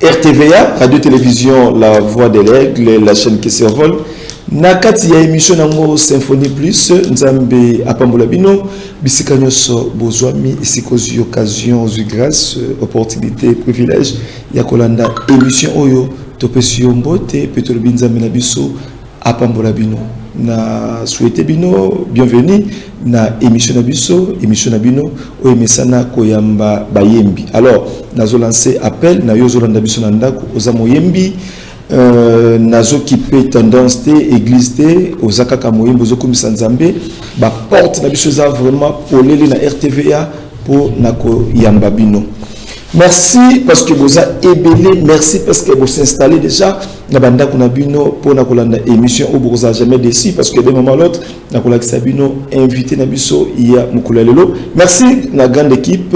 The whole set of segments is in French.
RTVA, Radio-Télévision La Voix de l'Aigle, la chaîne qui s'envole. Nakati ya émission nango Symphonie Plus, Nzambe apambola bino, bisika nyoso bozwami isikozi occasion, grâce, opportunité, privilège, ya kolanda émission oyo, topesi mbote, petolo binzambe na biso apambola bino. Na souhaité bino, bienvenue na émission na biso, émission na bino, oyo mesana koyamba bayembi. Alors, nazo lancé appel, na yozo landa biso nandako, ozamo yembi, nazo kipe tendance te, église te, ozaka kamoyembi, ozo komisa nzambe, ba porte na biso za vraiment polele na RTVA, pour nako yamba bino. Merci parce que vous avez ébélé, merci parce que vous s'installez déjà dans banda kunabino pour na kolanda émission où vous avez jamais déçu parce que d'un moment à l'autre na kolaki sabino invité na biso ya mukulalelo. Merci la grande équipe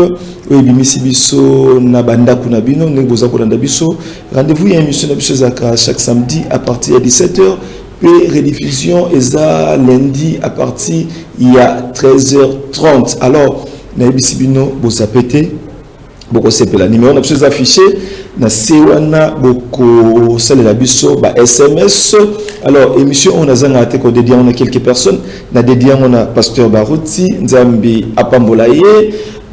bimisi biso na banda kunabino ne vous kolanda biso. Rendez-vous ya émission na biso zaka chaque samedi à partir de 17h puis rediffusion eza lundi à partir il y a 13h30. Alors na bisibino vous appété beaucoup sepela numéro na biso affiché na sewana beaucoup sale la biso ba SMS. Alors émission on a zanga te ko dédié on a quelques personnes na dédié on a pasteur Baruti Nzambi apambolaye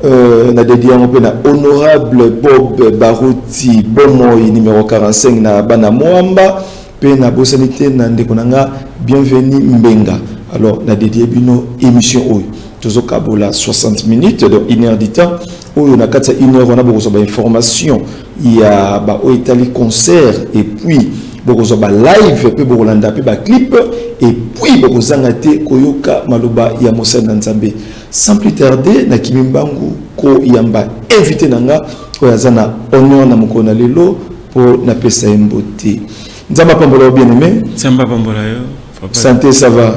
na dédié on pe na honorable Bob Baruti Bomoy numéro 45 na bana Moamba pe na bosanité na ndeko nanga bienvenue Mbenga. Alors na dédié bino émission oyo Tozokabola 60 minutes donc 1 heure du temps où on a 1 heure on a beaucoup d'informations il y a ba au Italie concert et puis beaucoup de live puis beaucoup landa puis ba clip et puis beaucoup zangate koyoka maloba ya Mosana Nzambe sans plus tarder na kimimbangu ko yamba invité nanga ko yazana honneur na mukona lelo pour na pesa mbote Nzamba pambola bien aimé Nzamba pambola yo santé ça va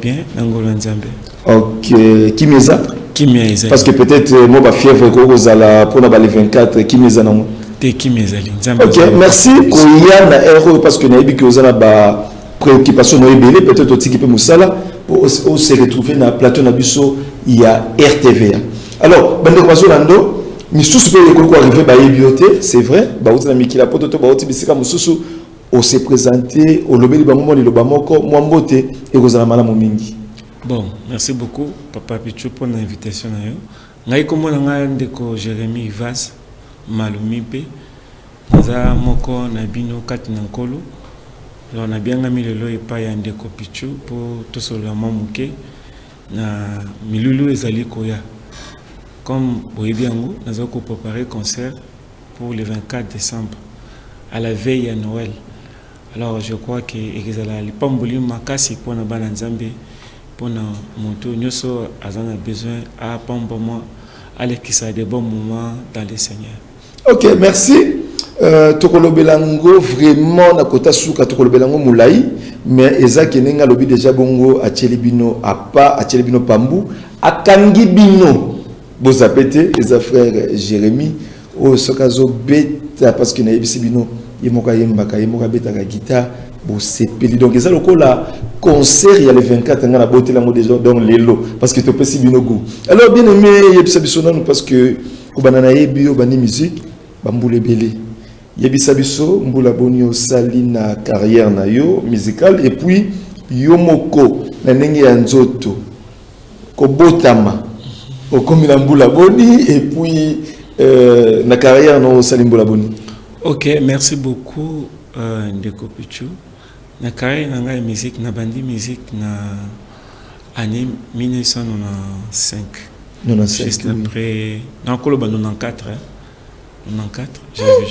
bien Nangolo Nzambe. Ok, Kimeza. Kimeza. Parce que peut-être moi ma fièvre kozala pour na bali 24 Kimeza nango. Te Kimeza li. Ok, merci koya na héros parce que na ebi kozala ba préoccupation no ebele peut-être otiki pe musala pour se retrouver na plateau na biso il y a RTVA. Alors, bande ko bazolando misusu pe ko arriver ba ebioté, c'est vrai, ba uti na mikila poto to ba uti bisika mususu on s'est présenté au lobby bango le lobamoko mwambote et kozala malamu mingi. Bon, merci beaucoup Papa Pichou pour l'invitation na yo. Ngai komona nga ndeko Jérémy Vas Malumipe. Naza moko na bino kati na nkolo. Alors na bianga milelo epa ya ndeko Pichou pour to solo mamuke na milulu ezali koya. Comme boyebiango naza ko préparer concert pour le 24 décembre à la veille à Noël. Alors je crois que ezala lipamboli makasi pour na bana Nzambe. Pour mon nyoso azana besoin à pamboma aller qui ça des bons moments dans le Seigneur. Ok, merci. Tokolobelango vraiment na kota suka tokolobelango mulai mais ezaki nenga lobi déjà bongo a Chelibino a pas a Chelibino pambu a Kangibino bozapete eza frère Jérémy o sokazo beta parce que na ebisibino yemoka yembaka yemoka beta ka guitare donc ça le concert il y a le 24 ans la beauté la mode dans les lots parce que tu peux si bien goût alors bien aimé yebisabisonano parce que kubanana yebio bani musique bambule belé yebisabiso mbula bonio salina carrière na yo musicale et puis yomoko na ndenge ya nzoto kobotama okomila mbula boni et puis na carrière no salimbula boni. OK, merci beaucoup Ndeko Pichou. Na carrière na ngai musique na bandi musique na année 1995. 95. Juste après dans Koloba 94 hein. 94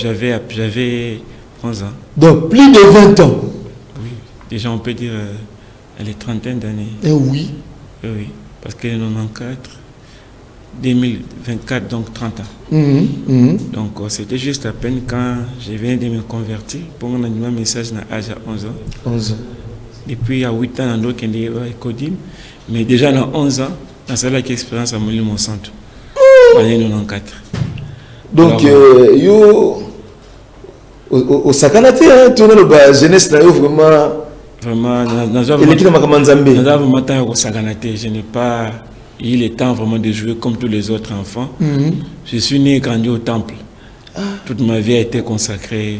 j'avais 11 ans. Donc plus de 20 ans. Oui, déjà on peut dire les trentaines d'années. Eh oui. Oui, parce que 94 2024 donc 30 ans. Donc c'était juste à peine quand je viens de me convertir pour un message à l'âge de 11 ans. 11 ans. Depuis à 8 ans dans Kodim, mais déjà dans 11 ans dans cette expérience à mon centre. Année 94. Donc yo au sakanate hein tourner le jeunesse là vraiment je n'ai pas il est temps vraiment de jouer comme tous les autres enfants. Je suis né et grandi au temple. toute ma vie a été consacrée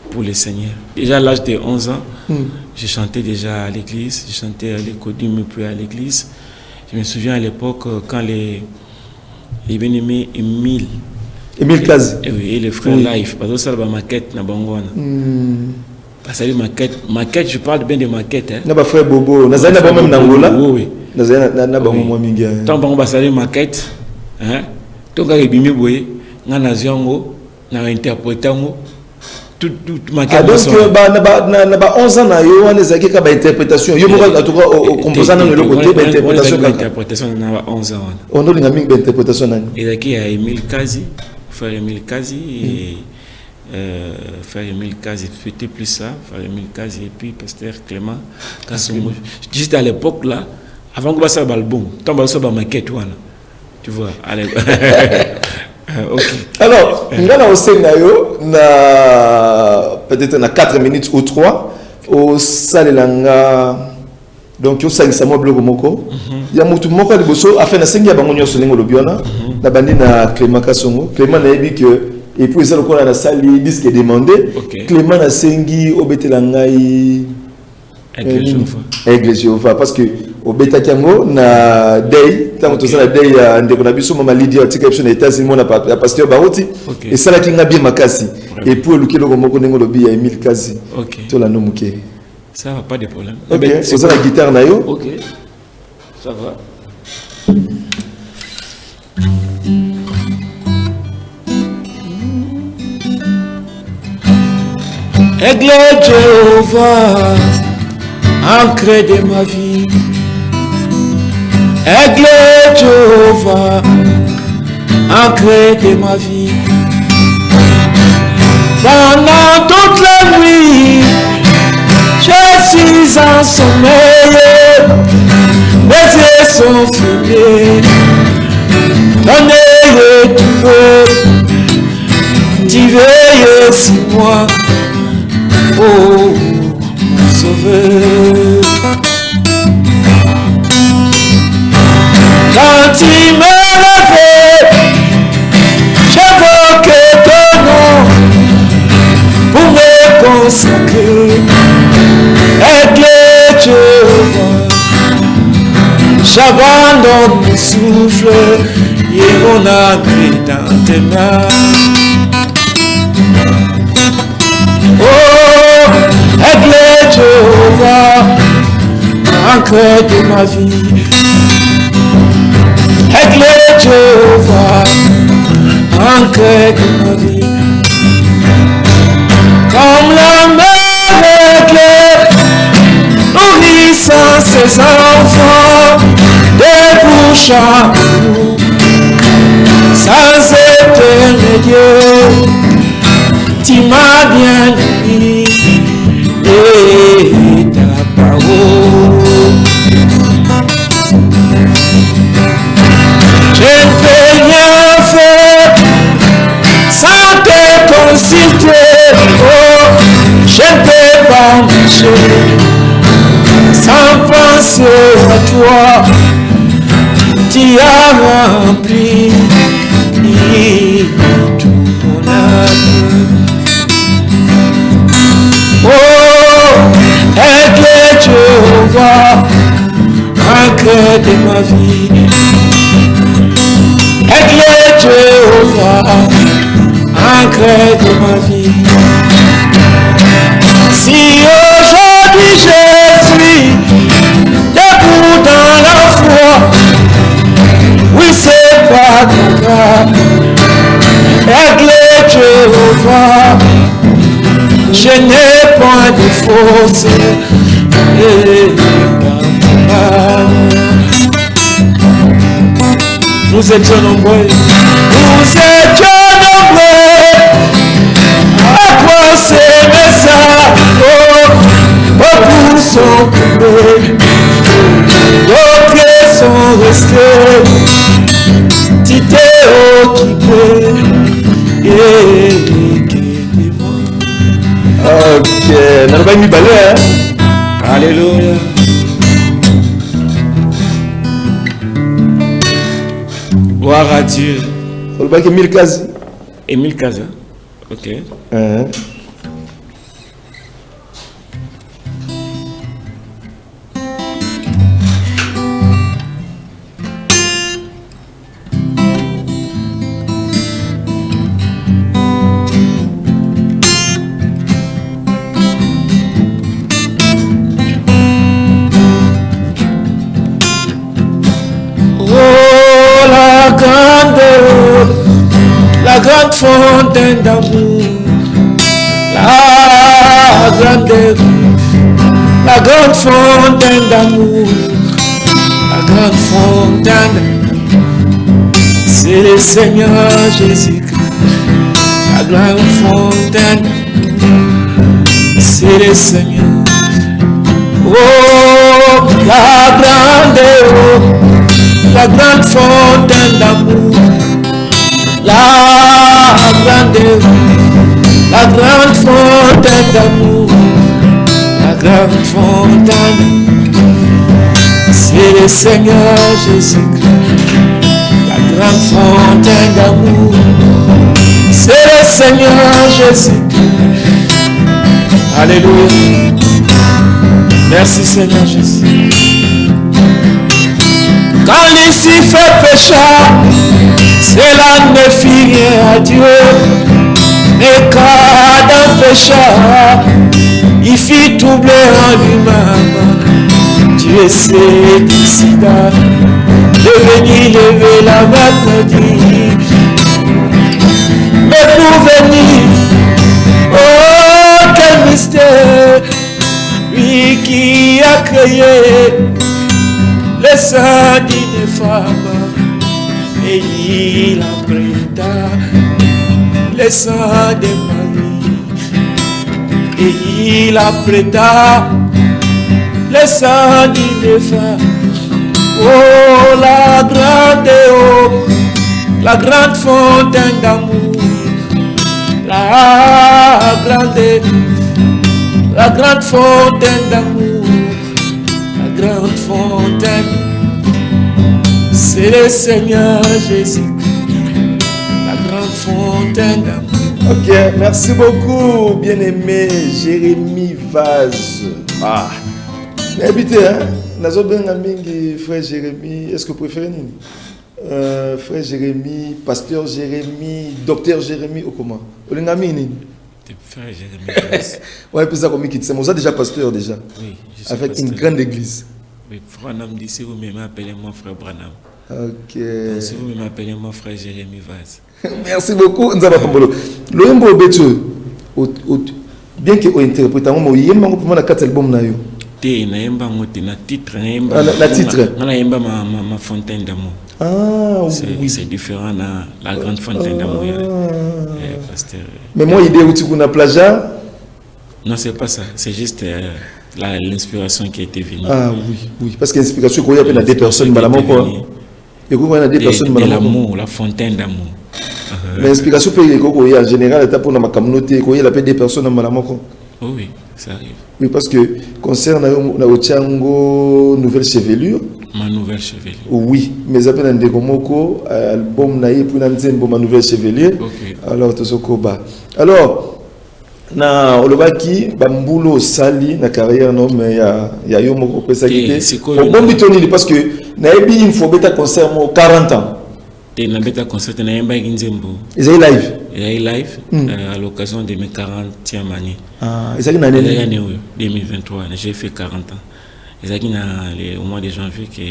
pour le Seigneur. Déjà à l'âge de 11 ans, j'ai chanté déjà à l'église, j'ai chanté à l'école, puis à l'église. Je me souviens à l'époque quand les bien-aimés Émile Kazi. Et le frère Life, parce que ça la maquette na bangwana. Parce que maquette, je parle bien de maquette. Na ba frère Bobo, na zana ba même Angola. Oui. Na zana na ba mo mingi. Tant ba basali maquette, hein. Donc ga bimi boye, nga na ziango, na interprétango. Tout maquette. Donc na ba 11 ans na yo wana ezaki ka ba interprétation. Yo mo en tout cas au composant dans le côté ba interprétation na ba 11 ans. On a une mingi interprétation nani. Ezaki ya Émile Kazi, frère Émile Kazi et frère Émile Kazi, c'était plus ça, frère Émile Kazi et puis pasteur Clément Kassongo. Juste à l'époque là, avant que ça l'album, tant que ça maquette voilà. Tu vois, allez. OK. Alors, on a aussi peut-être na 4 minutes ou 3 au salelanga. Donc yo sangisa mo blogo moko ya mutu moko liboso afin na sengi ya bango nyonso lengo lobiona na bandi na Clément Kassongo. Clément na yebi que et puis ça lokola na sali disque demandé. Clément na sengi obetela ngai Aigle Jéhovah parce que obeta kango na day tant que ça la day ya ndeko na biso mama Lydia tika option na États-Unis mona pasteur Barouti et ça la kinga bien makasi et pour lukelo moko nengo lobi ya Émile Kazi to la nomuke. Ça va, pas de problème. Ok, c'est ça la guitare na yo. Ok, ça va. Aigle Jéhovah, ancré de ma vie. Aigle Jéhovah, ancré de ma vie. Pendant toute la nuit, je suis en sommeil, mes yeux sont fermés. Ton œil tu veilles sur moi, oh mon sauveur. Quand tu me lèves, j'invoque ton nom pour me consacrer. Aigle Jéhovah, j'abandonne mon souffle et mon âme dans tes mains. Oh, Aigle Jéhovah, ancre de ma vie. Aigle Jéhovah, ancre de ma vie. Comme la mer aigle, nourrissant ses enfants, débouche à nous, sans intermédiaire, tu m'as bien dit, et ta parole. Je ne peux rien faire sans te consulter, oh, je ne peux pas marcher sans penser à toi. Tu as rempli tout mon âme. Oh, Aigle Jéhovah, ancre de ma vie. Aigle Jéhovah, ancre de ma vie. Si aujourd'hui je suis debout dans la foi, oui c'est pas ton cas. Aigle Jéhovah, je n'ai point de force et nous étions nombreux, à quoi c'est ça? Oh, beaucoup sont tombés, d'autres sont restés, tu t'es occupé et quitte-moi. Ok, n'a pas mis balai, hein? Alléluia. Gloire à Dieu. On va Émile Kazi. Émile Kazi. Ok. La grande fontaine d'amour, la grande fontaine d'amour, la grande fontaine, c'est le Seigneur Jésus-Christ. La grande fontaine, c'est le Seigneur. Oh, la grande fontaine d'amour. La grande fontaine d'amour, la grande fontaine, c'est le Seigneur Jésus-Christ. La grande fontaine d'amour, c'est le Seigneur Jésus-Christ. Alléluia. Merci Seigneur Jésus. Quand Lucifer pécha, cela ne fit rien à Dieu. Mais quand Adam pécha, il fit troubler en lui-même. Dieu s'est décida de venir lever la maladie. Mais pour venir, oh quel mystère, lui qui a créé le sein d'une femme. Et il apprêta le sang de Marie. Et il apprêta le sang d'une femme. Oh, la grande fontaine d'amour. La grande fontaine d'amour. La grande fontaine. C'est le Seigneur Jésus-Christ, la grande fontaine d'amour. Ok, merci beaucoup, bien-aimé Jérémy Vaz. Ah, habitez, hein? Nazo benga mingi, frère Jérémy. Est-ce que vous préférez Nini? Frère Jérémy, pasteur Jérémy, docteur Jérémy, ou comment? Olinga Nini? Frère Jérémy Vaz. Ouais, puis ça comme qui c'est. Vous êtes déjà pasteur déjà. Oui, je suis avec pasteur. Une grande église. Oui, frère Branham dit si vous m'appelez mon frère Branham. Ok. Donc, si vous m'appelez mon frère Jérémy Vaz. Merci beaucoup. Nous avons pas l'oyembo betu. Bien que vous interprétez, vous yemba pour la quatre album na yo. Té na yemba ngote na titre na yemba. La titre. Na yemba ma fontaine d'amour. Ah oui. C'est différent na la grande fontaine d'amour. Pasteur. Mais moi idée où tu connais plagia. Non, c'est pas ça. C'est juste l'inspiration qui a été venue. Ah oui. Parce que l'inspiration qu'il y a à des personnes, madame quoi. Et qu'on a des personnes, madame. L'amour, la fontaine d'amour. Mais l'inspiration peut y en général, est pour la communauté, qu'il y a des personnes, madame quoi. Oh oui, ça arrive. Oui, parce que concernant la Ochango nouvelle chevelure. Ma nouvelle chevelure. Oui, mais après dans des comoko album naïe pour nanzembo ma nouvelle chevelure. Ok. Alors tout ce koba. Alors na olobaki bambulo sali na carrière no mais ya yo moko pesa kité. Bon bitoni parce que naïbi il faut beta concert mo 40 ans. Té na beta concert na yemba nzembo. Ils ont live. Il y a live à l'occasion de mes 40e année. Ah, ils ont année 2023, j'ai fait 40 ans. Ils ont au mois de janvier que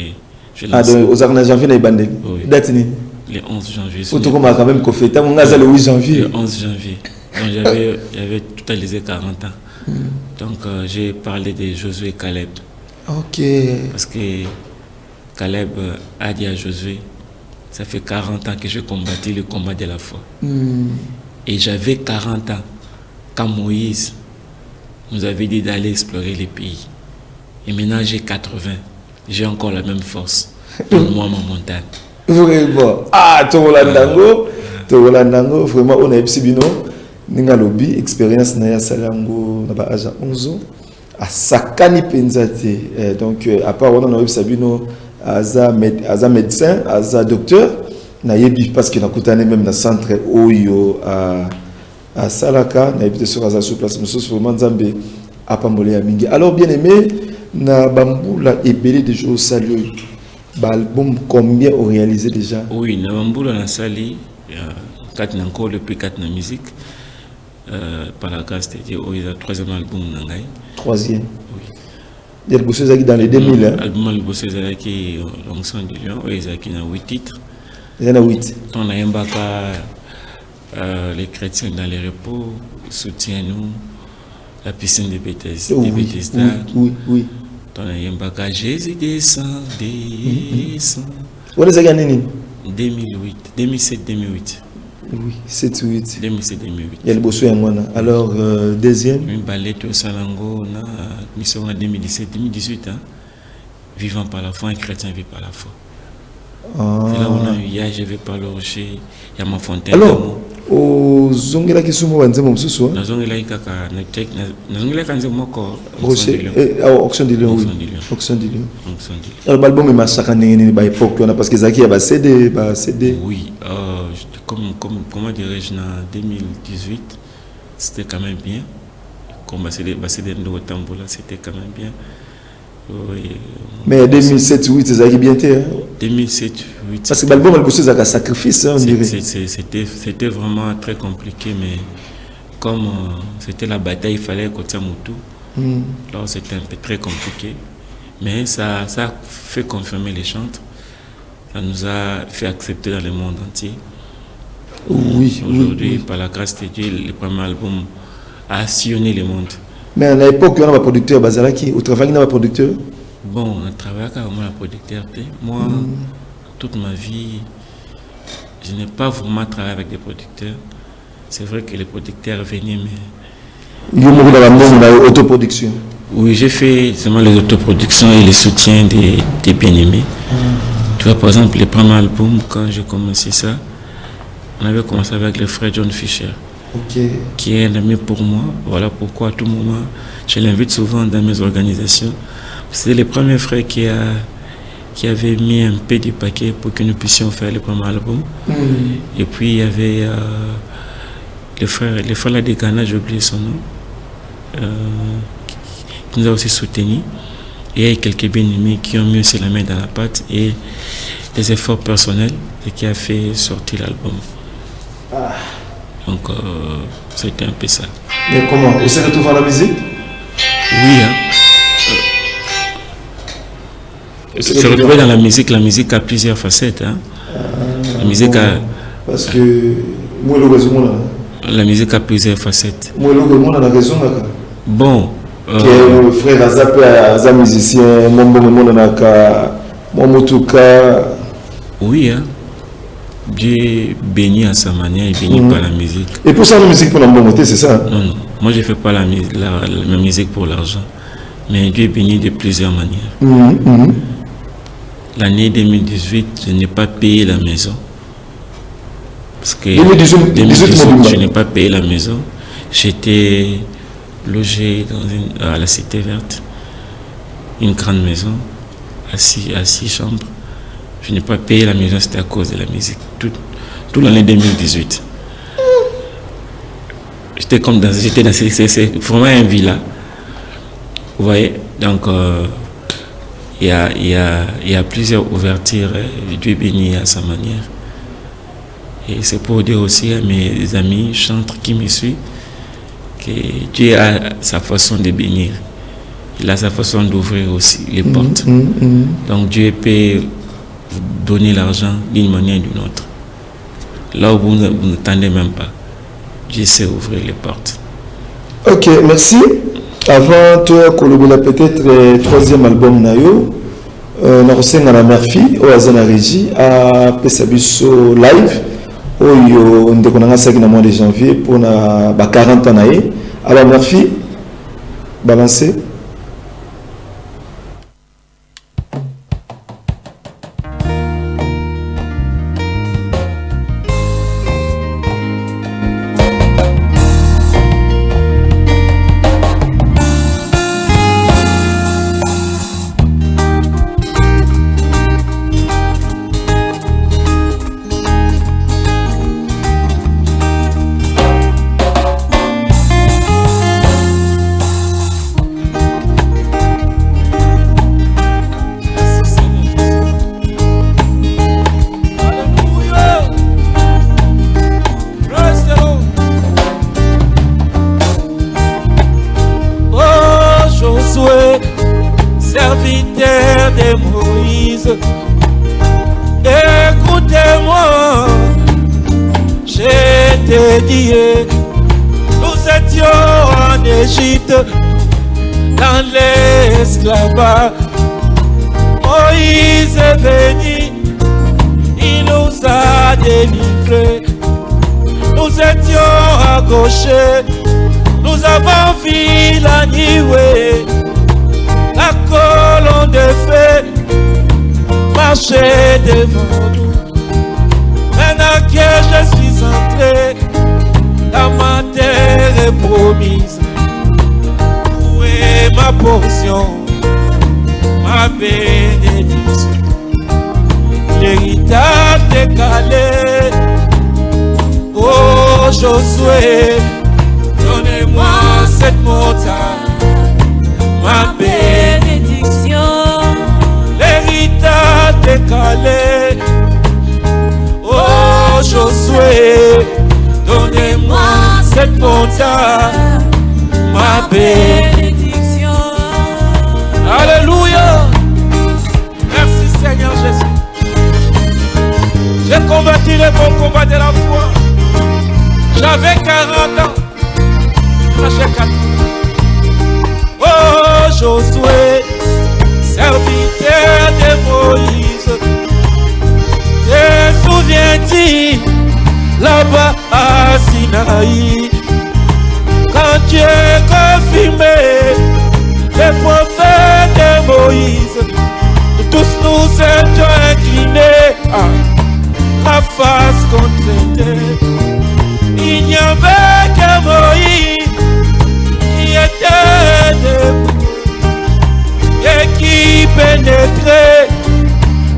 je lance. Ah, donc aux armes janvier na bandé. Oui. Date ni le 11 janvier. Surtout comme quand même fait mon gaz le 8 janvier. Le 11 janvier. Donc j'avais totalisé 40 ans. Donc j'ai parlé de Josué et Caleb. OK. Parce que Caleb a dit à Josué, ça fait 40 ans que je combattis le combat de la foi. Et j'avais 40 ans quand Moïse nous avait dit d'aller explorer les pays. Et maintenant j'ai 80. J'ai encore la même force. Donne-moi ma montagne. Vraiment. Ah, Torolandango, vraiment, on a Epsibino, Ninga Lobby, expérience Naya Salango, Naba Aja 11 ans, à Sakani Penzate. Donc, à part, on a Epsibino, Aza médecin, Aza docteur, Nayebi, parce qu'il a coûté même dans le centre Oyo, à Salaka, na évité sur Azasu place Moussos vraiment Nzambe à Pambolé à Mingi. Alors bien aimé, na Bamboula et Belé de jours salut. Album combien ont réalisé déjà? Oui, na Bamboula na sali 4 na encore le plus 4 na musique. Par la grâce de Dieu, il y a le 3e album nangai. 3e. Oui. Il y a le Bossé Zaki dans les 2000. L'album le Bossé Zaki l'onction du lion, il y a 8 titres. Il y en a 8. On a Mbaka, les chrétiens dans les repos, soutiens-nous, la piscine de Bethesda. Oui. On a Mbaka, Jésus descend. Où est-ce qu'il y a 2008, 2007-2008. Oui, 7-8. 2007-2008. Il y a le Bossé Yangwana. Alors, deuxième. Une balette au Salango, on a mission en 2017-2018. Vivant par la foi, un chrétien vit par la foi. C'est là où on a eu, je vais par le rocher, il y a ma fontaine. Alors, au Zongela qui sont morts, on se souvient. Dans Zongela, il y a Zongela qui sont morts. Rocher, Auction de Lion. Auction de Lion. Alors, l'album est massacré à l'époque, parce que Zaki a CD. Oui, comment dirais-je, en 2018, c'était quand même bien. Comme CD de Tambola, c'était quand même bien. Oui. Mais 2007-2008, c'est bien été. 2007-2008. Parce que l'album a poussé un sacrifice, on dirait. C'était vraiment très compliqué, mais comme c'était la bataille, il fallait qu'on tient Moutou. Alors c'était un peu très compliqué. Mais ça a fait confirmer les chantres. Ça nous a fait accepter dans le monde entier. Oui. Aujourd'hui, par la grâce de Dieu, le premier album a sillonné le monde. Mais à l'époque, il y a un producteur, Bazalaki, au travail, il y a un producteur. Bon, on travaille avec un producteur. Moi, toute ma vie, je n'ai pas vraiment travaillé avec des producteurs. C'est vrai que les producteurs venaient, mais... Il y a beaucoup dans autoproduction. Oui, j'ai fait seulement les autoproductions et les soutiens des bien-aimés. Tu vois, par exemple, le premier album, quand j'ai commencé ça, on avait commencé avec le frère John Fisher. Qui est un ami pour moi. Voilà pourquoi à tout moment, je l'invite souvent dans mes organisations. C'est le premier frère qui avait mis un peu du paquet pour que nous puissions faire le premier album. Et puis il y avait le frère là de Ghana, j'ai oublié son nom, qui nous a aussi soutenus. Et il y a quelques bien-aimés qui ont mis aussi la main dans la pâte et des efforts personnels et qui a fait sortir l'album. Donc, c'était un peu ça. Mais comment? Vous s'est retrouvé à la musique? Oui. Se retrouver dans la musique a plusieurs facettes. La musique a... Parce que... Moi, le raison, la musique a plusieurs facettes. Moi, le raison, bon. Que frère Azap, musicien, oui, Dieu bénit à sa manière, il bénit par la musique. Et pour ça, la musique pour la beauté, c'est ça? Non. Moi, je ne fais pas la musique pour l'argent. Mais Dieu bénit de plusieurs manières. L'année 2018, je n'ai pas payé la maison. Parce que 2018, je n'ai pas payé la maison. J'étais logé à la Cité Verte, une grande maison, à 6 chambres. Je n'ai pas payé la maison, c'était à cause de la musique. Toute l'année 2018. J'étais dans c'est vraiment un villa. Vous voyez, donc il y a plusieurs ouvertures. Dieu bénit à sa manière. Et c'est pour dire aussi à mes amis chantres qui me suivent que Dieu a sa façon de bénir. Il a sa façon d'ouvrir aussi les portes. Donc Dieu peut vous donner l'argent d'une manière ou d'une autre. Là où vous n'attendez même pas, Dieu sait ouvrir les portes. Ok, merci. Avant toi, Kolobela peut-être troisième album Nayo, Narosen à la Murphy, au Azana Régie, à Pesabiso Live, où on a fait le mois de janvier pour 40 ans. À la Murphy, balancez. de Moïse. Écoutez-moi, je te dis, nous étions en Égypte, dans l'esclavage. Moïse est venu, il nous a délivrés. Nous étions à gauche, nous avons vu la nuée, la colonne de feu marcher devant nous. Maintenant que je suis entré dans ma terre promise, où est ma portion, ma bénédiction? L'héritage décalé. Oh Josué, donnez-moi cette montagne, ma bénédiction. L'héritage décalé. Oh Josué, donnez-moi cette montagne, ma bénédiction. Alléluia. Merci Seigneur Jésus. J'ai combattu le bon combat de la foi. J'avais 40 ans. J'ai 4 ans. Oh Josué, serviteur de Moïse, te souviens-tu là-bas à Sinaï, quand Dieu confirmait les prophètes de Moïse, tous nous étions inclinés à face contre terre. Il n'y avait que Moïse qui était debout et qui pénétrait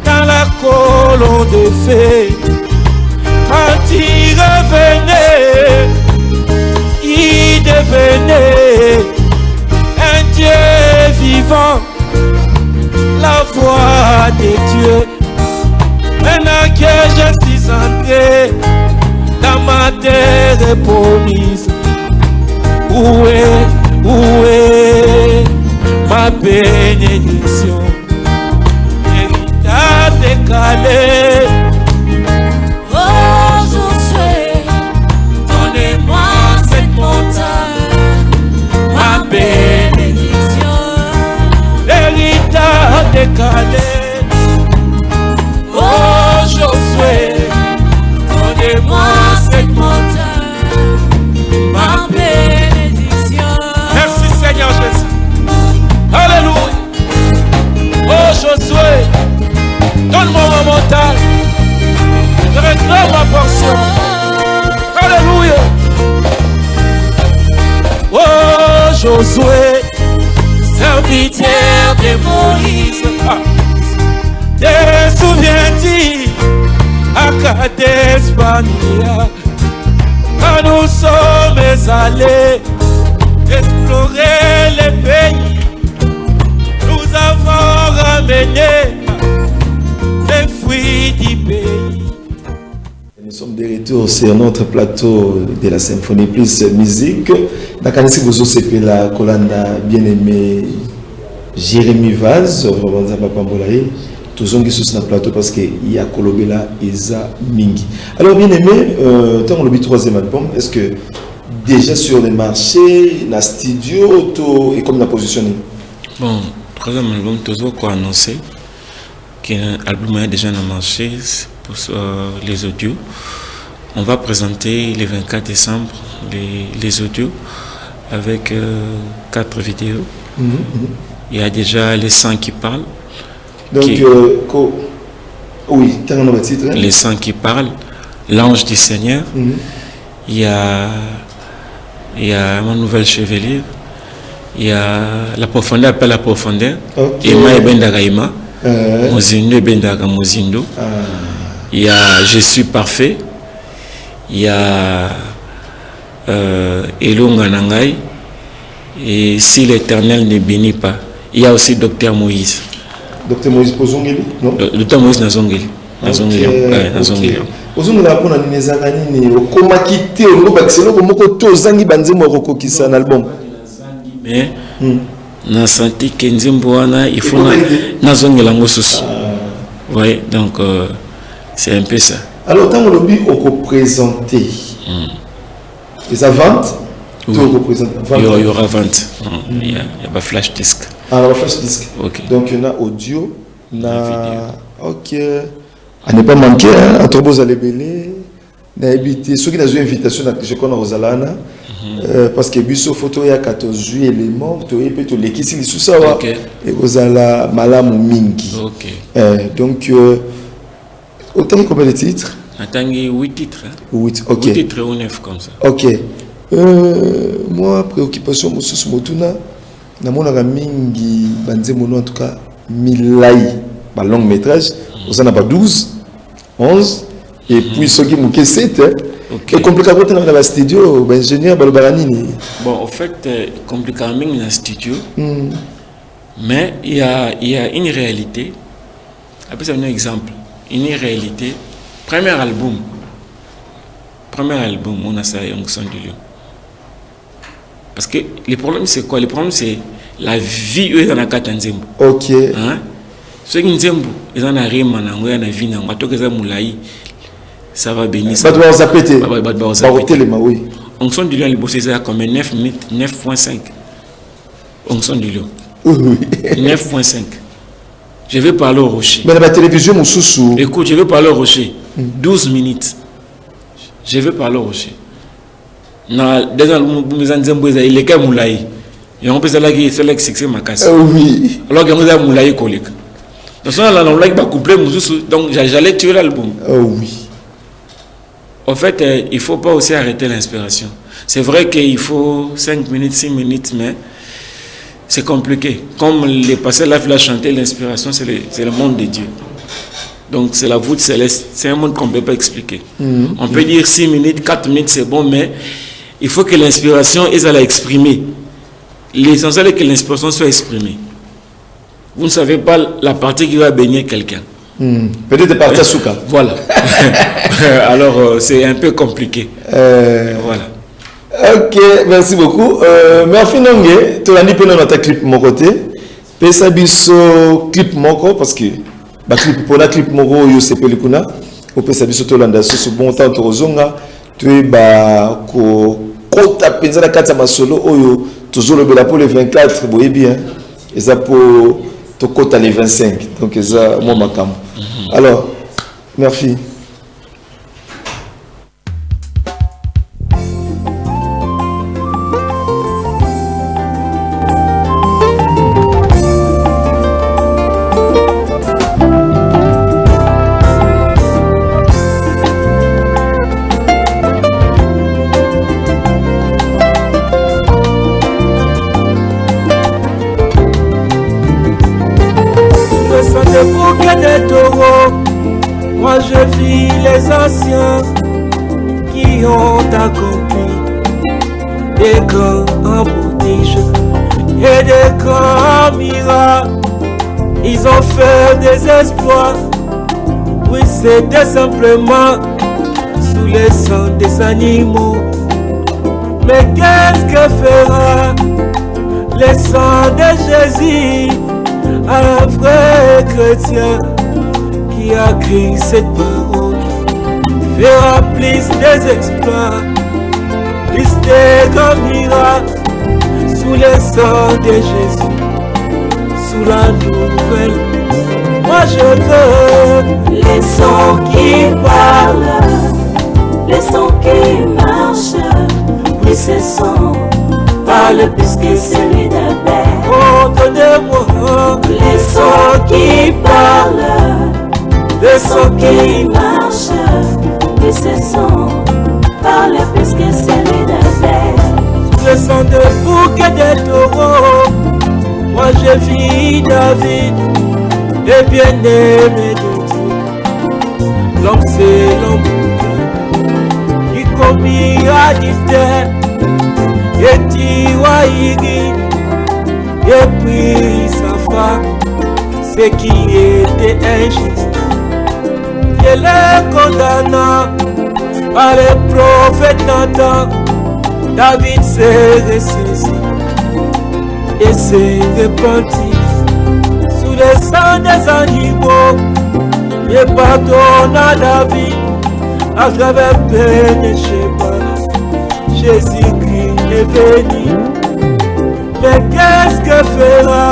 dans la colonne de feu. Quand il revenait, il devenait un Dieu vivant, la voix de Dieu. Maintenant que je suis entré dans ma terre promise, où est ma bénédiction? Héritage décalé. Oh Josué, donnez-moi cette montagne, ma bénédiction. Héritage décalé. Oh Josué, donnez-moi cette montagne, ma bénédiction. Merci Seigneur Jésus. Alléluia. Oh Josué, donne-moi ma montagne, je réclame ma portion. Alléluia. Oh Josué, serviteur de Moïse, te souviens-tu à Kadesh Barnea, quand nous sommes allés explorer les pays, nous avons ramené les fruits du pays. Nous sommes de retour sur notre plateau de la Symphonie Plus Musique. Nakanisi Bozo Sepela Kolanda bien-aimé Jérémy Vaz, vraiment Papa Mbolaye. Tous on qui sont sur le plateau parce qu'il y a Kolobela Eza Mingi. Alors bien-aimé, tant le troisième album, est-ce que déjà sur les marchés, dans le studio, et comme on a positionné? Bon, troisième album, toujours quoi annoncer qu'un album est déjà dans le marché pour les audios. On va présenter le 24 décembre les audios avec 4 vidéos. Il y a déjà les 100 qui parlent. Donc, oui, tu as un titre. Hein? Les 100 qui parlent, l'ange du Seigneur. Il y a ma nouvelle chevelure. Il y a la profondeur, appelle la profondeur. Et Maï Bendagaïma. Mozindo et Bendaga Mozindo. Il y a Je suis parfait. Il y a Elonga Nangai. Et si l'Éternel ne bénit pas. Il y a aussi Docteur Moïse. Docteur Moïse Pozongeli, non? Docteur Moïse Nazongeli. Nazongeli. Nazongeli. Ozongeli apona ni nezakani ni okoma kité ngo bakiselo ko moko to zangi banze mo roko kisa na album. Mais na senti que nzembo wana il faut na zongela ngo susu. Ouais, donc c'est un peu ça. Alors tant que lobby on peut présenter les ventes. Oui. Il y aura vente. Il y a pas flash disc. Ah, la flash disc. Ok. Donc il y a audio, ok. À ne pas manquer, à Torbos à l'ébélé, na habité. Ceux qui ont une invitation, je connais aux Alana, parce que biso photo il y a 14 éléments, tu peux te l'équipe si sous ça va. Et aux Alana malam mingi. Ok. Donc autant combien de titres? Attendez 8 titres. 8, ok. 8 titres ou 9 comme ça. Ok. Moi, préoccupation, Moussous Motuna, Namona Mingi, Banzemono, en tout cas, Milai, par long métrage, on en a pas 12, 11, et puis ceux qui m'ont 7. Et compliqué dans la studio, ingénieur Balobaranini. Bon, en fait, compliqué dans le studio, mais il y a une réalité. Après, c'est un exemple. Une réalité. Premier album, on a ça, on s'en dit. Parce que le problème c'est quoi? Le problème c'est la vie dans la carte nzembo. Ok. Hein? Ceux qui nzembo, ils en arrivent maintenant, ils en vie dans la carte moulaï, ça va bénir. Ça va zapéter. Oui. On s'en dit le boss c'est comme 9 minutes, 9.5. On s'en dit le. 9.5. Je vais parler au rocher. Mais la télévision mon sous. Écoute, je vais parler au rocher. 12 minutes. Je vais parler au rocher. Na déjà nous anzembo il est comme moulaï et on peut ça là qui c'est là que c'est ma casse. Oui. Alors que nous avons moulaï collègue. Donc ça là on like pas coupler donc j'allais tuer l'album. Oui. En fait il faut pas aussi arrêter l'inspiration. C'est vrai qu'il faut 5 minutes 6 minutes mais c'est compliqué. Comme les passés là il a chanté l'inspiration c'est le monde de Dieu. Donc c'est la voûte céleste, c'est un monde qu'on ne peut pas expliquer. On peut dire 6 minutes, 4 minutes c'est bon mais il faut que l'inspiration est à l'exprimer. L'essentiel est que l'inspiration soit exprimée. Vous ne savez pas la partie qui va baigner quelqu'un. Peut-être partie à Souka. Voilà. Alors c'est un peu compliqué. Voilà. Ok, merci beaucoup. Mais en fin d'année, tu as dit que notre clip mon côté. Pesa biso clip moko parce que ba clip pour la clip moko yo c'est pelikuna. Au pesa biso to landa so bon temps to zonga. Tu ba ko kota penza la kata masolo oyo toujours le pour les 24 boye bien et ça pour to kota les 25 donc ça moi makam. Alors merci. Moi je vis les anciens qui ont accompli des grands prodiges et des grands miracles. Ils ont fait des exploits. Oui, c'était simplement sous les sangs des animaux. Mais qu'est-ce que fera le sang de Jésus à un vrai chrétien qui a écrit cette parole? Fera plus des exploits, plus des grands miracles sous le sang de Jésus, sous la nouvelle. Moi je veux les sons qui parlent, les sons qui marchent. Oui, ces sons parlent plus que celui d'un père. Oh, donnez-moi les sons qui parlent, les sons qui marchent. Oui, ces sons parlent plus que celui d'un père. Sous le sang de bouquet de taureaux, moi je vis David, le bien-aimé de Dieu. L'homme c'est l'homme qui commis à dicter et Tiwaïgi et puis sa femme, ce qui était injuste. Dieu le condamna par les prophètes Nathan. David s'est ressaisi et s'est répandu sous le sang des animaux et pardonna la vie à travers peine et Sheba. Jésus-Christ est venu. Mais qu'est-ce que fera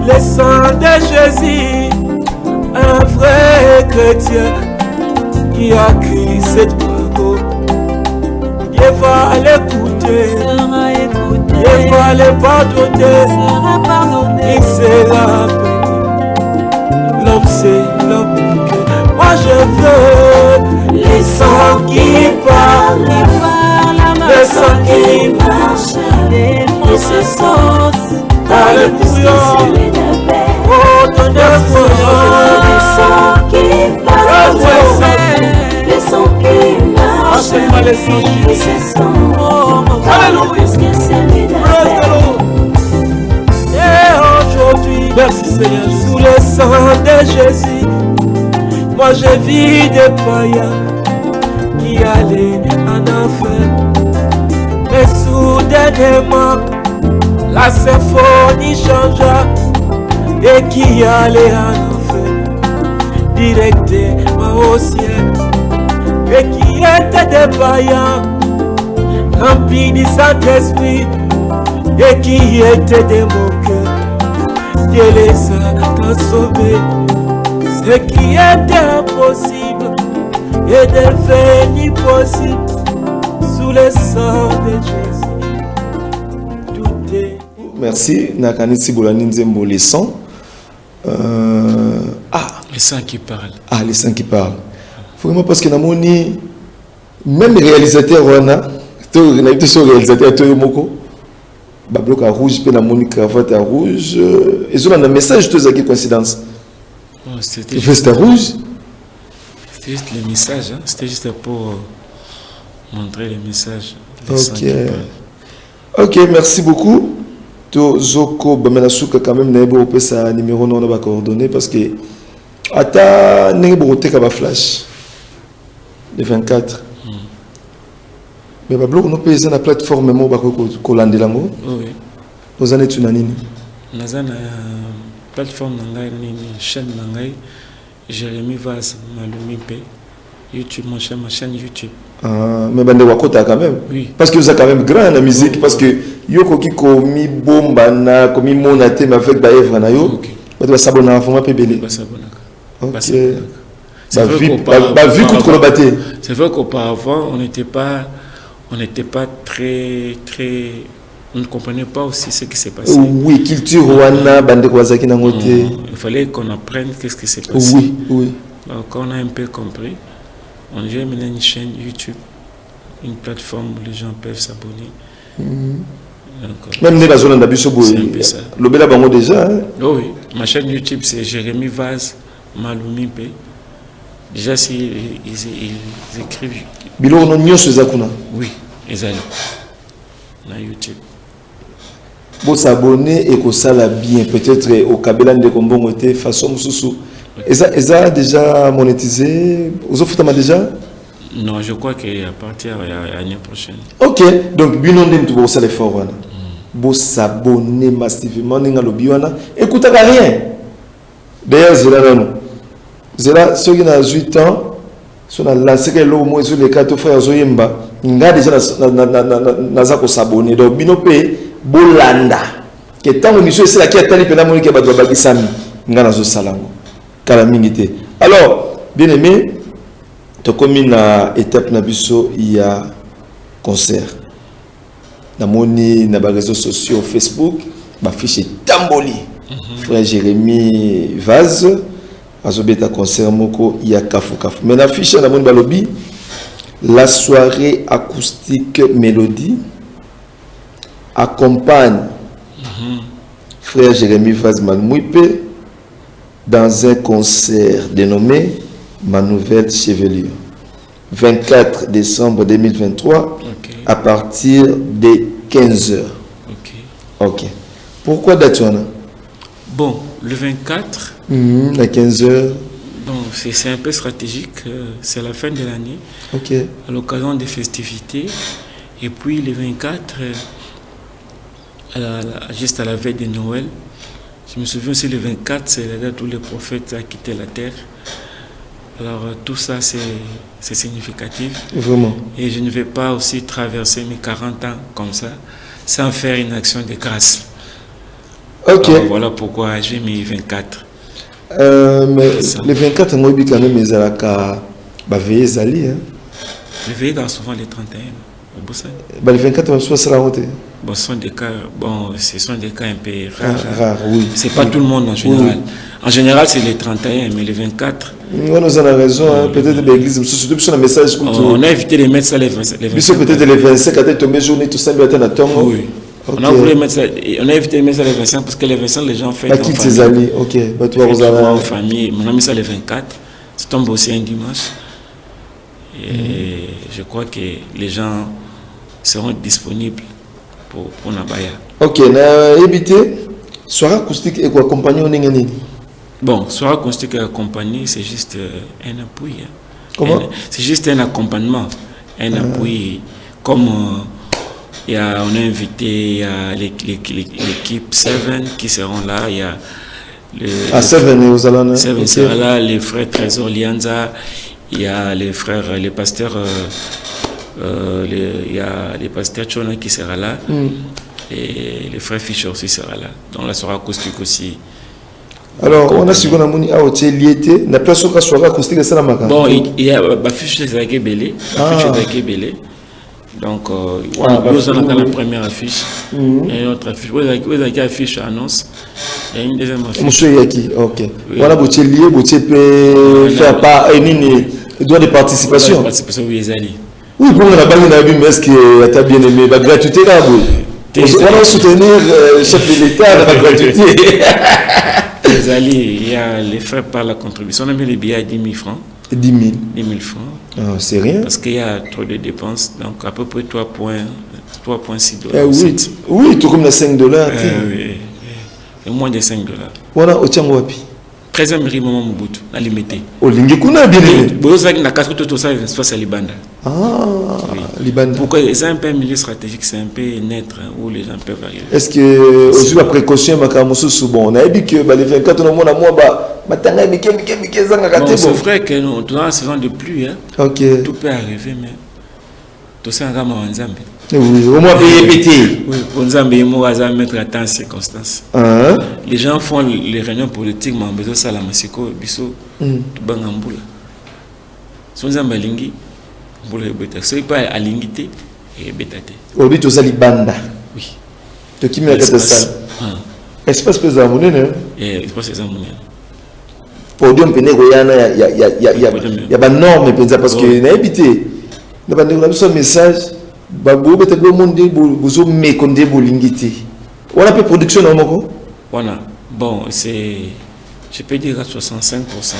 le sang de Jésus, un vrai chrétien qui a écrit cette parole? Dieu va l'écouter, Dieu va le pardonner, il sera béni. L'homme c'est l'homme que moi je veux, les sangs qui parlent, les sangs qui marchent, et ce sens, alléluia. Oh, ton les sangs qui parlent, les sangs qui marchent, et ce sens, plus que celui d'un père. Et aujourd'hui, merci Seigneur, sous le sang de Jésus, moi je vis des païens qui allaient en enfer. Mais soudainement, la symphonie changea et qui allait en enfer directement au ciel. Et qui étaient des païens remplis du Saint-Esprit et qui étaient des moqueurs. Dieu les a transformés. Ce qui était impossible est devenu possible sous le sang de Jésus. Tout est. Merci. Nakanisi Bolani Nzembo, les sons. Les sangs qui parlent. Ah, les sons qui parlent. Vraiment parce que namoni même réalisateur wana to réalité sur réalisateur to yomoko ba bloc à rouge pe namoni cravate à rouge et zo na message to zaki coïncidence. Oh, c'était juste rouge. C'était juste le message, hein? C'était juste pour montrer le message. OK. OK, merci beaucoup. To zoko bamenasuka quand même naibo pesa numéro non ba coordonnées parce que ata nebo teka ba flash. Le 24. Mais Bablo, nous payons la plateforme mo bako kolandelango. Oui. Nous en étions nini. Nous avons plateforme nangai nini chaîne nangai Jérémy Vaz Malumipe YouTube ma chaîne YouTube. Ah, mais bande wakota quand même. Oui. Parce que vous êtes quand même grand la musique parce que yoko ki komi bomba na komi monate mais avec ba evra na yo. Ba sabona foma pe belé. Ba sabona. OK. C'est vrai qu'auparavant, on n'était pas très, on ne comprenait pas aussi ce qui s'est passé. Oui, culture wana bande kwazaki na ngote. Il fallait qu'on apprenne qu'est-ce qui s'est passé. Oui, oui. Donc quand on a un peu compris, on a mené une chaîne YouTube, une plateforme où les gens peuvent s'abonner. Même les bazones d'abisso boy. Le bela bango déjà. Oh oui, ma chaîne YouTube c'est Jérémy Vaz Malumipe. Déjà, si ils écrivent. Bilo no nyonso ezakuna. Oui, ils allaient. Na YouTube. Bon s'abonner et que ça la bien peut-être au Kabela de Kombongo était façon sous. Eza déjà monétisé. Vous offrez déjà? Non, je crois qu'à partir de l'année prochaine. OK, donc binon dem tu bossa les fort wana. Bon s'abonner massivement ninga lo biwana. Écoute rien. D'ailleurs, Zela, ceux qui ont 8 ans, sont lancé que l'eau, moi, sur les 4 frères Zoyemba, ils ont déjà s'abonner. Donc, Binope, Bolanda, qui est tant que monsieur, c'est là qui a tenu pendant que Badou Bagisami, Ngana Zosalango, Kalamingité. Alors, bien aimé, comme une étape Nabiso, il y a concert. Dans les réseaux sociaux, Facebook, ma fiche Tamboli, frère Jérémy Vaz. Azobeta concert moko ya kafu kafu. Mais l'affiche na mon balobi la soirée acoustique mélodie accompagne frère Jérémy Vaz Malumipe dans un concert dénommé Ma nouvelle chevelure. 24 décembre 2023 à partir de 15h. OK. Pourquoi date? Bon, le 24 à 15h. Donc c'est un peu stratégique, c'est la fin de l'année. OK. À l'occasion des festivités. Et puis le 24, juste à la veille de Noël. Je me souviens aussi le 24, c'est la date où le prophète a quitté la terre. Alors tout ça c'est significatif. Vraiment. Et je ne vais pas aussi traverser mes 40 ans comme ça sans faire une action de grâce. Ok. Alors, voilà pourquoi j'ai mis 24. Mais les 24, on a quand même les alaka veillé Zali. Les veillées souvent les 31. Les 24, on sera raté. Bon, ce sont des cas un peu rares. Oui. C'est pas tout le monde en général. Oui. En général, c'est les 31, mais les 24. Nous avons raison. Peut-être l'église, surtout sur le message. On a évité de mettre ça les 25. Peut-être les 25, quand tu tombé journée, tout ça, mais tu oui. Okay. On a voulu mettre ça, on a évité de mettre ça les 25 parce que les 25, les gens font en famille. Tes amis, ok. En famille. On a mis ça les 24. Ça tombe aussi un dimanche. Et je crois que les gens seront disponibles pour Nabaya. Ok, na éviter soirée acoustique et quoi accompagner on est. Bon, soirée acoustique et accompagner, c'est juste un appui. Comment? C'est juste un accompagnement, un appui. Comme on a invité l'équipe 7 qui seront là. Il y a Seven sera là, les frères Trésor Lianza, il y a les frères, les pasteurs. Il y a les pasteurs Chona qui sera là et les frères Fischer aussi sera là. Donc la soirée acoustique aussi. Alors on a su qu'on a moni à hôtel liété, na place où la soirée acoustique c'est la maca. Bon, il y a Fischer Zagé Belé, donc nous avons la première affiche et une autre affiche. Vous avez affiche annonce et une deuxième affiche. Monsieur Yaki, ok. Voilà hôtel lié, hôtel peut faire pas une droit de participation. Participation oui les alliés. Oui, pour la banque n'a mais est-ce que tu as bien aimé la gratuité là, on va soutenir le chef de l'État la gratuité. Les alliés, il y a les frais par la contribution, on a mis les billets à 10 000 francs. 10 000 francs. Oh, c'est rien. Parce qu'il y a trop de dépenses, donc à peu près 3,6 $. Oui, tout comme les $5. Oui, et moins de $5. Voilà, au Tchangwapi. 13e riz moment Mobutu, à limité. Au Lingikuna, bien aimé. Vous avez une casque tout ça, c'est Libanda. Ah, Libanda. Pourquoi c'est un peu un milieu stratégique, c'est un peu naître où les gens peuvent arriver. Est-ce que, aussi la précaution, on a dit que les 24 ans, c'est vrai que nous, dans la saison de pluie, okay. Tout peut arriver, mais tout ça, oui, au moins payer pété. Oui, pour nous mettre à temps en circonstances. Les gens font les réunions politiques, mais besoin de ça, la Mexico, Bisso, Bangamboula. Si nous avons lingi, vous le bêtez. Si pas à lingité, et bêtate. Au but, vous allez banda. Oui. Tu qui me l'as ça. Espace pesant, mon nez. Espace pesant, mon nez. Pour dire qu'il y a des normes, parce que n'a habité. Nous avons un message. Babo peut-être le monde vous me condé bolingité. On a peu production dans mon voilà. Bon, c'est je peux dire à 65%.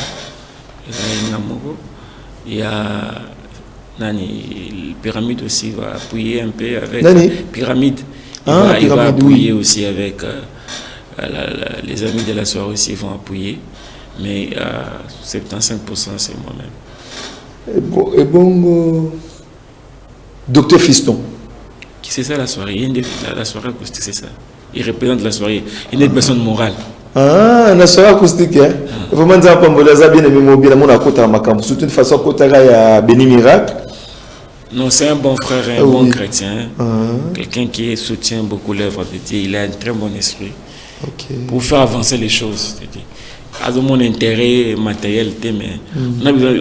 Il y a Nani, pyramide aussi va appuyer un peu avec Nani? Pyramide. Il va appuyer aussi avec les amis de la soirée aussi vont appuyer. Mais 75% c'est moi-même. Et bon Docteur Fiston. Qui c'est ça la soirée? La soirée acoustique, c'est ça. Il représente la soirée. Il est une personne morale. Ah, la soirée acoustique, hein? Vraiment, bien aimé mobile, mon akota makam. Surtout une façon kotara ya Béni Miracle. Non, c'est un bon frère, un bon chrétien. Quelqu'un qui soutient beaucoup l'œuvre de Dieu. Il a un très bon esprit. Pour faire avancer les choses. À mon intérêt matériel, mais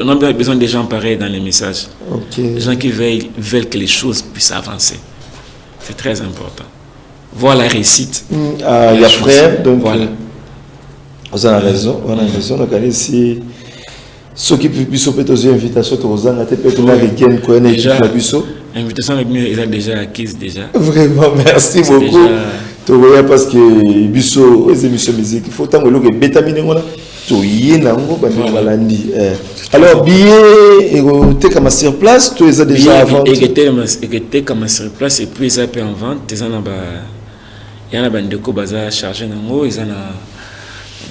on a besoin des gens pareils dans les messages. Des gens qui veulent que les choses puissent avancer. C'est très important. Voir la réussite. Il y a frère, donc voilà. Vous avez raison. On a raison. Donc, si ceux qui puissent peut-être aux invitations, aux gens, peut-être là, les gens qui connaissent la buisson. L'invitation, ils ont déjà acquise déjà. Vraiment, merci beaucoup. Parce que Bisso, les émissions musique, il faut tant que l'on bétamine on a tout y est nango balandi. Alors billet et t'es comme sur place, tu es déjà en vente. Et t'es comme sur place et puis ils appellent en vente. Ils en a il y en a bande de co bazar chargé nango, ils en a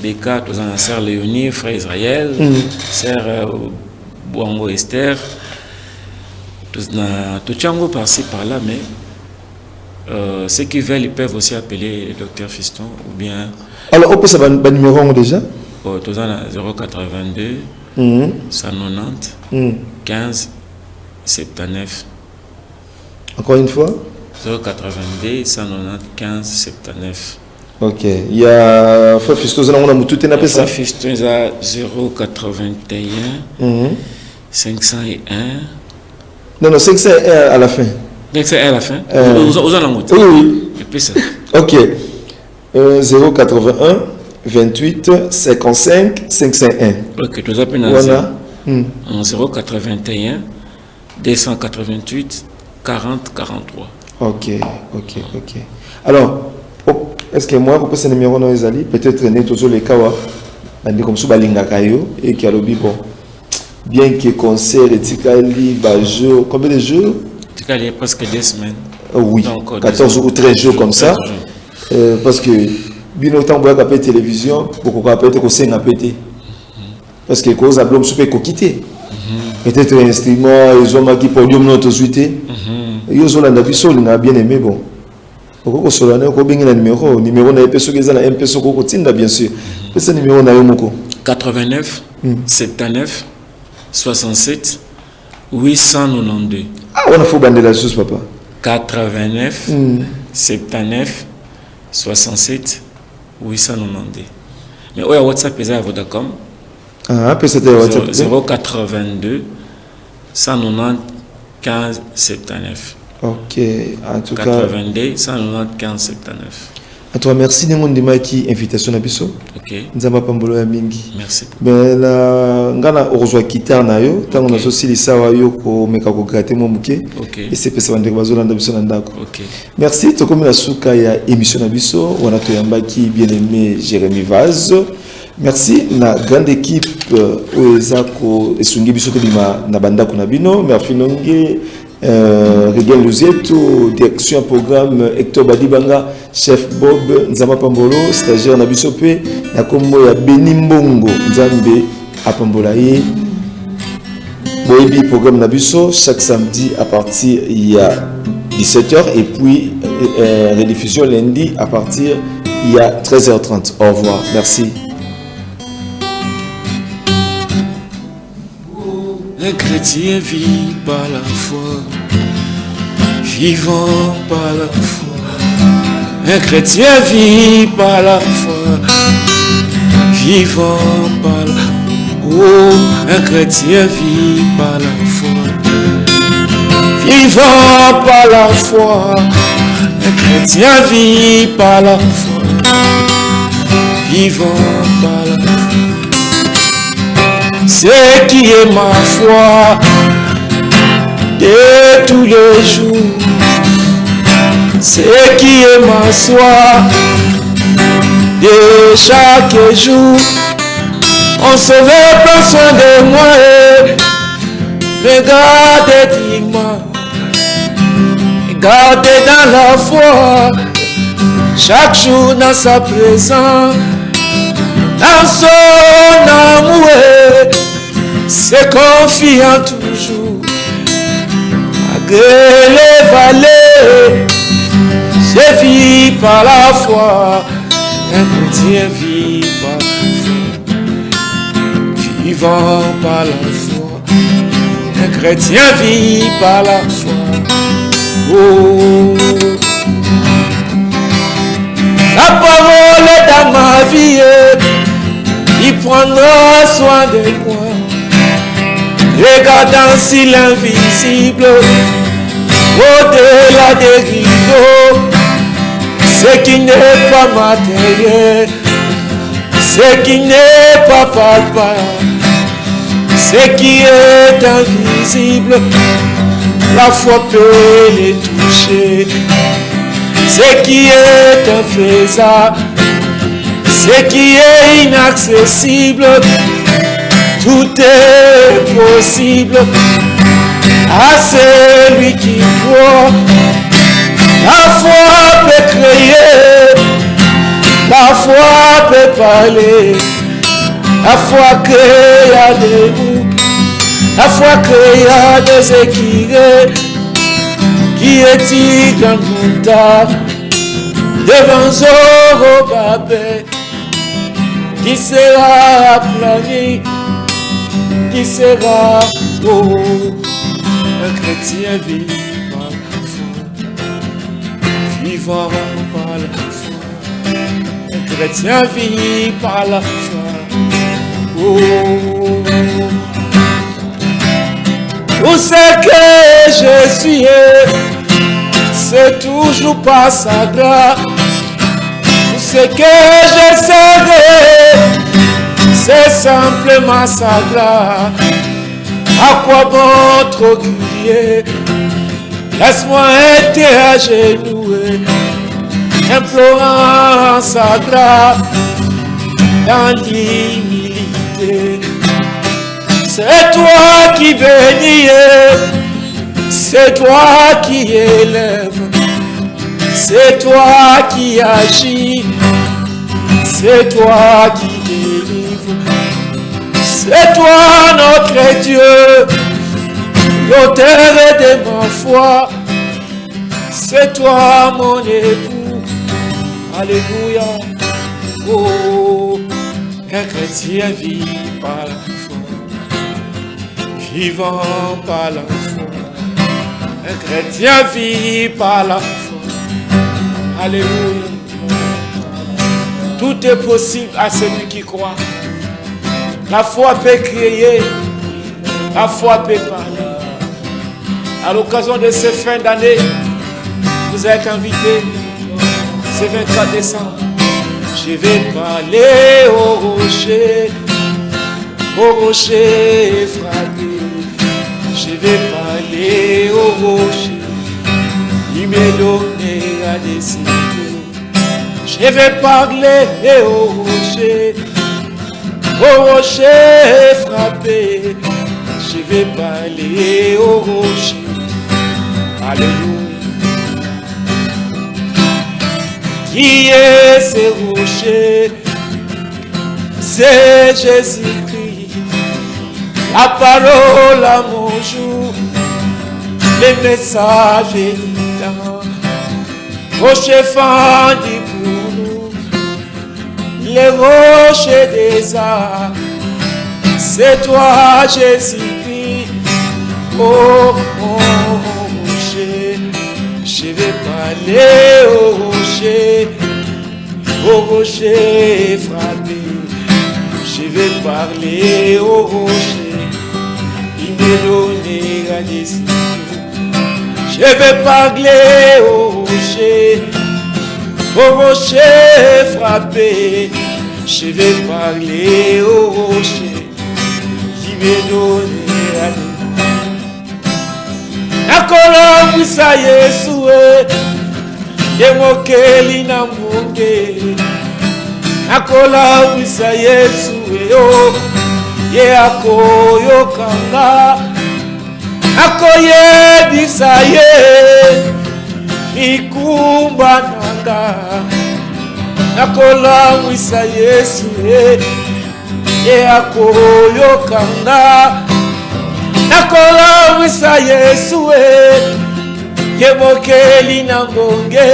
des cas, ils en a sœur Léonie, frère Israël, sœur Bouango Esther. Tout chango par-ci par-là, mais Ceux qui veulent, ils peuvent aussi appeler le docteur Fiston ou bien. Alors, on peut savoir le numéro déjà? Tout ça, 082 190 15 79. Encore une fois? 082 190 15 79. Ok. Il y a Frère Fiston, on a tout appelé ça? Frère Fiston, il y a 081 501. Non, 501 à la fin. 501 à la fin? Vous en avez oui. Et puis ça. Ok. 081 28 55 501. Ok, tu as appelé voilà. 081 288 40 43. Ok. Alors, est-ce que moi, pour ce numéro non ezali, peut-être né toujours les kawa, comme ça balinga kayo et qui a le bon. Bien que concert et tikali jour, combien de jours? Tikali presque 2 semaines. Oui. Donc, 14 ou 13 jours comme ça. Parce que bien autant boire la télévision pour qu'on peut être au pété. Parce que cause à blom super quitter. Peut-être un instrument, ils ont marqué podium notre suite. Ils ont la vie seule, on a bien aimé bon. Pourquoi cela n'est pas bien numéro na epeso que ça un peso ko tinda bien sûr. Ce numéro na yomoko 89 79 67 892. Ah, on a fait bander la chose papa. 89 79 67 892. Mais ouais, WhatsApp est à Vodacom. Ah, peut-être WhatsApp 082 190 15 79. Ok, en tout 82 190 79. À toi, merci de qui invitation à Bisso. Ok. Nzamba pambolo ya mingi. Merci. Mais la ngana orozwa guitare na yo, tango na sosi lisawa yo ko meka ko gratter mon bouquet. Ok. Et c'est pesa bande bazo landa biso na ndako. Ok. Merci to comme la suka ya émission na biso, wana to yamba ki bien-aimé Jérémy Vaz. Merci na grande équipe oezako esungi biso to bima na bandako na bino, merci nonge Regan Luzieto, direction programme Hector Badibanga, chef Bob Nzama Pambolo, stagiaire Nabisope, Nakombo ya Benimbongo Nzambe Apambola ye. Boebi programme Nabiso chaque samedi à partir il y a 17h et puis rediffusion lundi à partir il y a 13h30. Au revoir. Merci. Un chrétien vit par la foi, vivant par la foi. Un chrétien vit par la foi, vivant par la foi. Oh, un chrétien vit par la foi, vivant par la foi. Un chrétien vit par la foi, vivant par la foi. C'est qui est ma foi de tous les jours. C'est qui est ma foi de chaque jour. On se veut prendre soin de moi et regarder dignement. Garder dans la foi chaque jour dans sa présence. Dans son amour, c'est confiant toujours. Malgré les vallées, je vis par la foi. Un chrétien vit par la foi, vivant par la foi. Un chrétien vit par la foi. Oh. La parole est dans ma vie. Il prendra soin de moi. Regardant si l'invisible, au-delà des rideaux, ce qui n'est pas matériel, ce qui n'est pas palpable, ce qui est invisible, la foi peut les toucher. Ce qui est infaisable, ce qui est inaccessible, tout est possible à celui qui croit. La foi peut créer, la foi peut parler, la foi créa des bouts, la foi créa des équilibres. Qui est-il dans le tas devant Zorobabel? Qui sera aplani? Qui sera beau? Un chrétien vivant par la foi. Un chrétien vit par la foi. Oh. Où c'est que je suis? C'est toujours pas sa grâce. Où c'est que je serai? C'est simplement sa grâce. À quoi bon trop crier? Laisse-moi être à genoux, implorant sa grâce dans l'humilité. C'est toi qui bénis, c'est toi qui élève, c'est toi qui agis, c'est toi qui délivre. C'est toi notre Dieu, l'auteur de ma foi. C'est toi mon époux. Alléluia. Oh, un chrétien vit par la foi, vivant par la foi. Un chrétien vit par la foi. Alléluia. Tout est possible à celui qui croit. La foi peut créer, la foi peut parler. À l'occasion de ces fins d'année, vous êtes invités, c'est 24 décembre. Je vais parler au rocher frappé. Je vais parler au rocher, il me donnera des signes. Je vais parler au rocher frappé, je vais parler au rocher. Alléluia. Qui est ce rocher? C'est Jésus-Christ. La parole à mon jour, les messages évidents. Rocher fendu pour nous, les rochers des arts. C'est toi Jésus-Christ. Oh, rocher, je vais parler au rocher frappé. Je vais parler au rocher, il me donnera des signes. Je vais parler au rocher frappé. Je vais parler au rocher, il me donnera des signes. Nakolo mwisa Yesu yemokeli na munge. Nakolo mwisa Yesu ye akoyokanga. Akoyebisa ye ikumba nanga. Nakolo mwisa Yesu ye akoyokanga. Nakolo mwisa Yesu yemokeli na mbonge.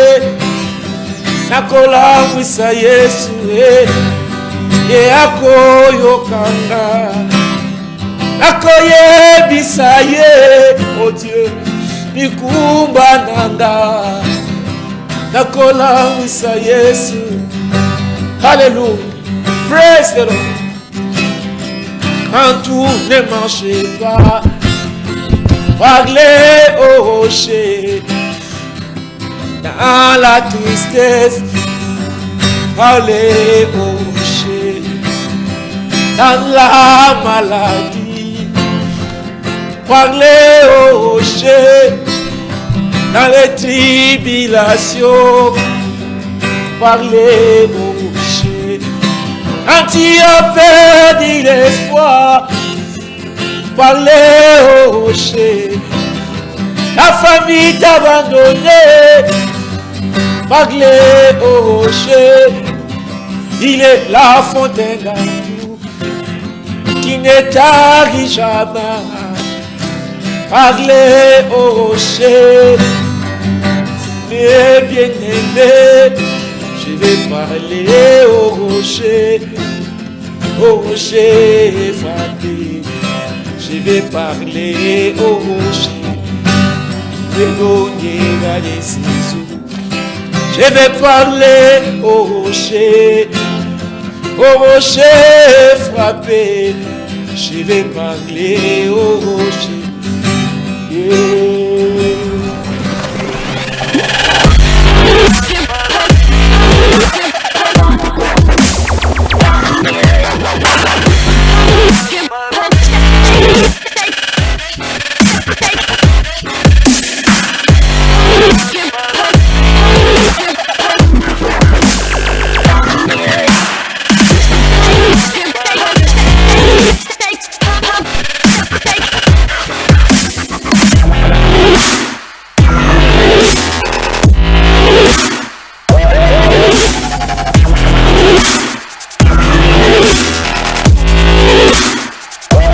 Nakolo mwisa Yesu ye akoyokanga. Nakoyebisa ye, oh Dieu, mikumba nanga. Nakolo mwisa Yesu. Alléluia. Praise the Lord. Quand tout ne marchait pas, parlez au rocher. Dans la tristesse, parlez au rocher. Dans la maladie, parlez au rocher. Dans les tribulations, parlez au rocher. Quand tu as perdu l'espoir, parlez au rocher. La famille t'a abandonné, parlez au rocher. Il est la fontaine d'amour qui ne tarit jamais. Parlez au rocher. mes bien-aimés. Je vais parler au rocher frappé. Je vais parler au rocher, je vais parler au rocher frappé. Je vais parler au rocher. Yeah.